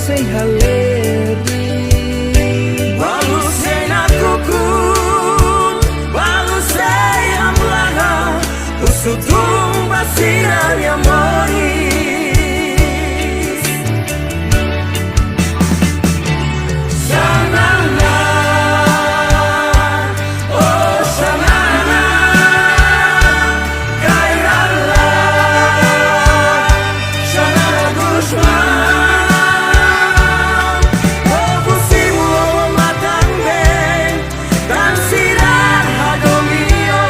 sei haleri. Balu sei nakukun, balu sei amlaga, usutung basiran yang moris. Sanana, oh sanana, kairala, sanana Gusman. Oh fusimu matangeng, dan sirah hadomio,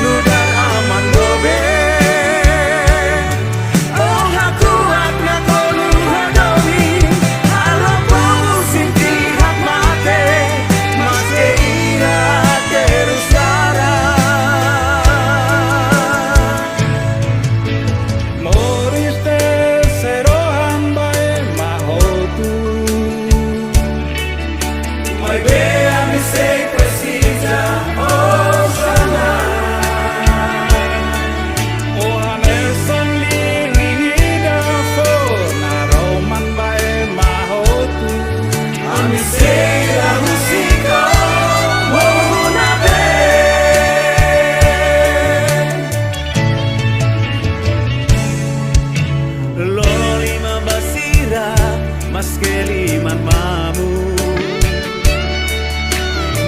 nudan aman dobe. Oh aku akna konu hadomi, halo pomu sinti hak mate, mate ira terusara. Moris te serohan bae mahotu. Mai bea mi sei precisa, oh sana. O hanesan lingida fo na roman bae mahotu. Ami sei la musica, oh una vez. Lolo lima basira, mas que liman mamu.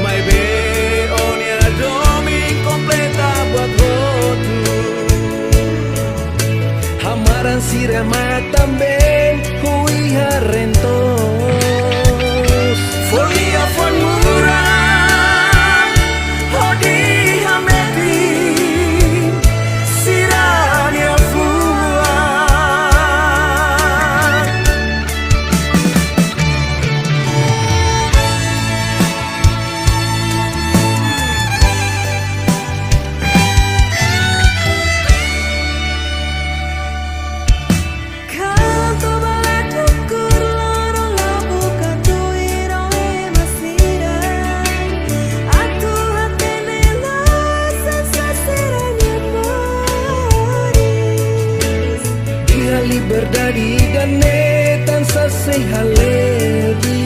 Mai be onia domi completa buat rotu. Hamaran sirama também hui harentos. Folia fon murah, hodi hameti, sirania fua. Canto balato cur loro la buca tuiro e masira. Atu hatene la sensazione moris. Dia liberdade dan netan sasei haleri.